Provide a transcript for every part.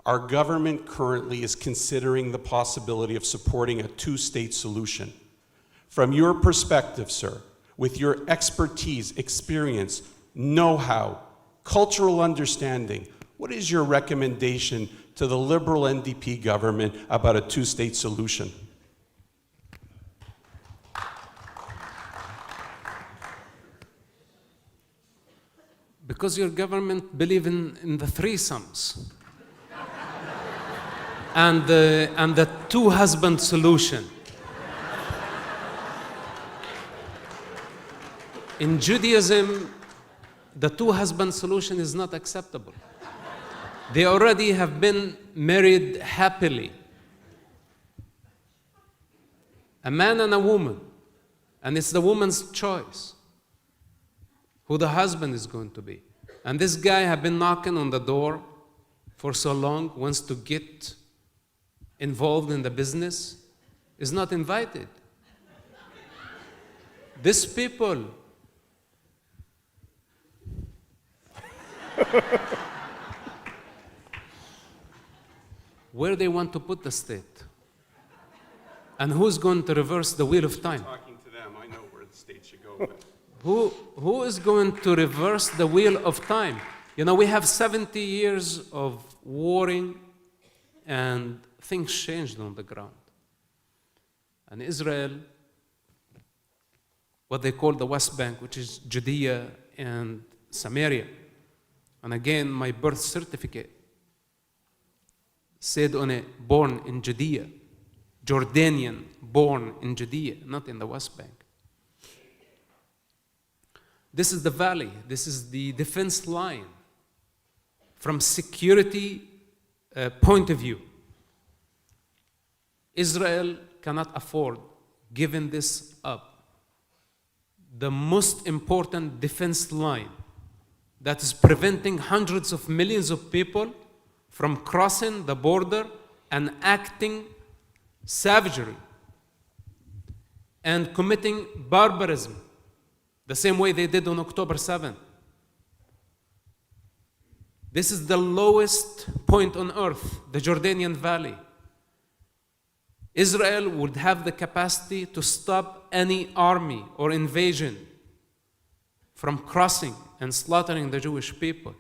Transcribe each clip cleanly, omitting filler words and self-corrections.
our government currently is considering the possibility of supporting a two-state solution. From your perspective, sir, with your expertise, experience, know-how, cultural understanding, what is your recommendation to the liberal NDP government about a two-state solution? Because your government believes in the threesomes and the two-husband solution. In Judaism, the two-husband solution is not acceptable. They already have been married happily. A man and a woman, and it's the woman's choice who the husband is going to be. And this guy have been knocking on the door for so long, wants to get involved in the business, is not invited. These people where they want to put the state, and who's going to reverse the wheel of time? Talking to them, I know where the state should go. But Who is going to reverse the wheel of time? You know, we have 70 years of warring, and things changed on the ground. And Israel, what they call the West Bank, which is Judea and Samaria. And again, my birth certificate said on it, born in Judea, Jordanian, born in Judea, not in the West Bank. This is the valley. This is the defense line. From security point of view, Israel cannot afford giving this up. The most important defense line that is preventing hundreds of millions of people from crossing the border and acting savagery and committing barbarism the same way they did on October 7th. This is the lowest point on earth, the Jordanian Valley. Israel would have the capacity to stop any army or invasion from crossing and slaughtering the Jewish people.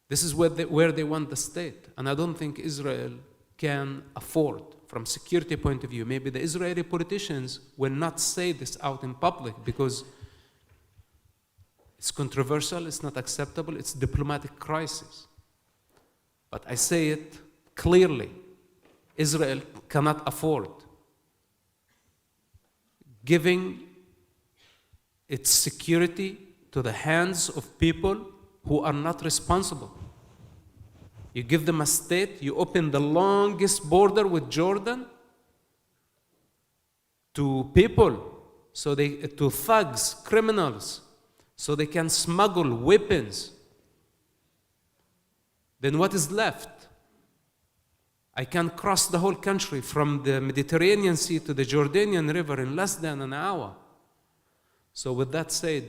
This is where they want the state. And I don't think Israel can afford, from security point of view. Maybe the Israeli politicians will not say this out in public because it's controversial, it's not acceptable, it's a diplomatic crisis. But I say it clearly. Israel cannot afford giving its security to the hands of people who are not responsible. You give them a state, you open the longest border with Jordan to people, to thugs, criminals, so they can smuggle weapons. Then what is left? I can cross the whole country from the Mediterranean Sea to the Jordanian River in less than an hour. So with that said,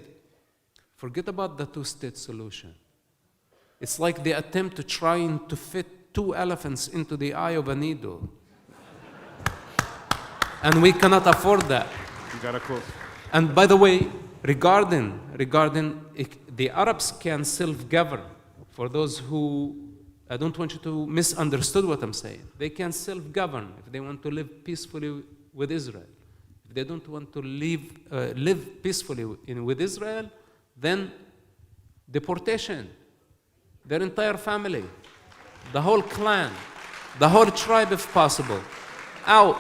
forget about the two-state solution. It's like the attempt to trying to fit two elephants into the eye of a needle. And we cannot afford that. You got a quote. And by the way, regarding the Arabs can self-govern. For those who, I don't want you to misunderstood what I'm saying. They can self-govern if they want to live peacefully with Israel. If they don't want to live peacefully with Israel, then deportation. Their entire family, the whole clan, the whole tribe if possible, out.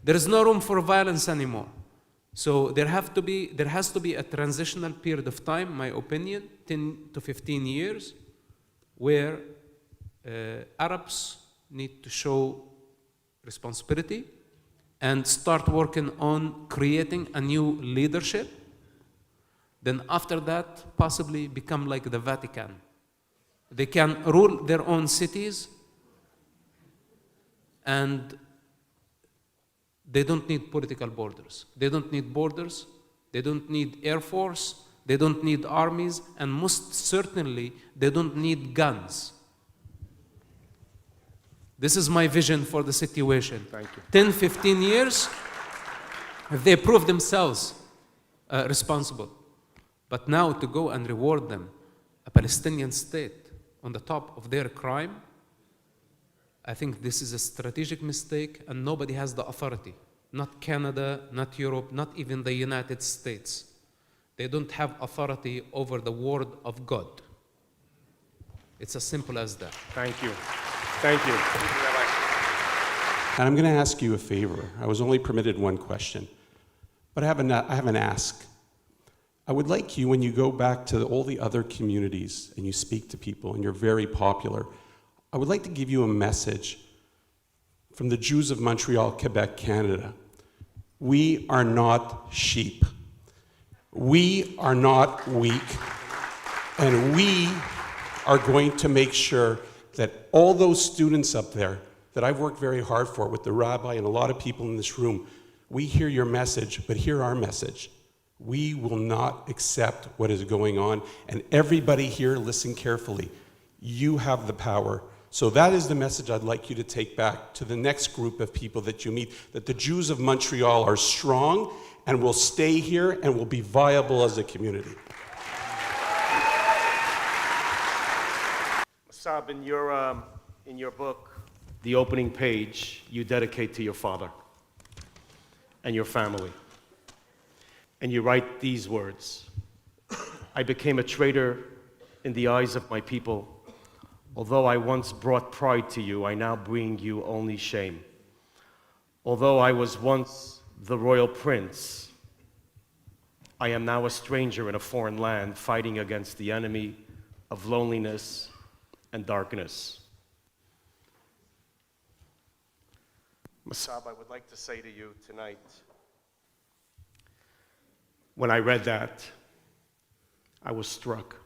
There is no room for violence anymore. So there has to be a transitional period of time, my opinion, 10 to 15 years, where Arabs need to show responsibility and start working on creating a new leadership. Then after that, possibly become like the Vatican. They can rule their own cities, and they don't need political borders. They don't need borders. They don't need air force. they don't need armies, and most certainly they don't need guns. This is my vision for the situation. Thank you. 10, 15 years, if they prove themselves responsible. But now to go and reward them, a Palestinian state, on the top of their crime, I think this is a strategic mistake, and nobody has the authority. Not Canada, not Europe, not even the United States. They don't have authority over the word of God. It's as simple as that. Thank you. Thank you. And I'm going to ask you a favor. I was only permitted one question, but I have an ask. I would like you, when you go back to all the other communities and you speak to people and you're very popular, I would like to give you a message from the Jews of Montreal, Quebec, Canada. We are not sheep. We are not weak. And we are going to make sure that all those students up there that I've worked very hard for with the rabbi and a lot of people in this room, we hear your message, but hear our message. We will not accept what is going on. And everybody here, listen carefully. You have the power. So that is the message I'd like you to take back to the next group of people that you meet, that the Jews of Montreal are strong and will stay here and will be viable as a community. Mosab, in your book, the opening page, you dedicate to your father and your family. And you write these words: I became a traitor in the eyes of my people. Although I once brought pride to you, I now bring you only shame. Although I was once the royal prince, I am now a stranger in a foreign land, fighting against the enemy of loneliness and darkness. Mosab, I would like to say to you tonight, when I read that, I was struck.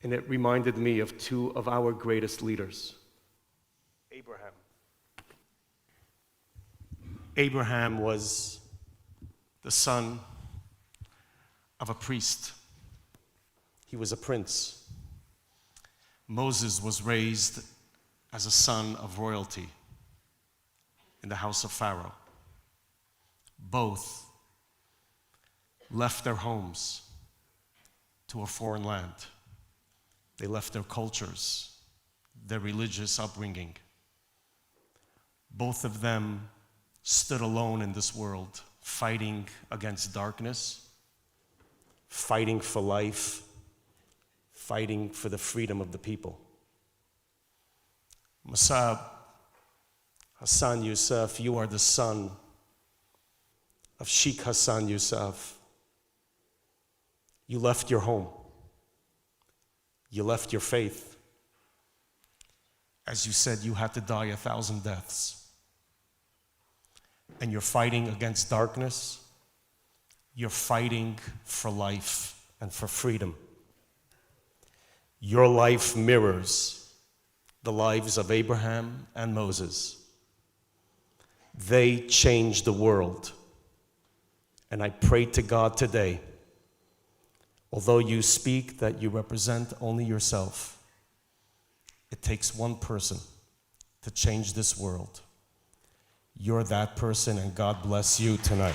And it reminded me of two of our greatest leaders. Abraham. Abraham was the son of a priest. He was a prince. Moses was raised as a son of royalty in the house of Pharaoh. Both left their homes to a foreign land. They left their cultures, their religious upbringing. Both of them stood alone in this world, fighting against darkness, fighting for life, fighting for the freedom of the people. Mosab Hasan Yousef, you are the son of Sheikh Hassan Yousef. You left your home. You left your faith. As you said, you had to die 1,000 deaths. And you're fighting against darkness. You're fighting for life and for freedom. Your life mirrors the lives of Abraham and Moses. They changed the world. And I pray to God today, although you speak that you represent only yourself, it takes one person to change this world. You're that person, and God bless you tonight.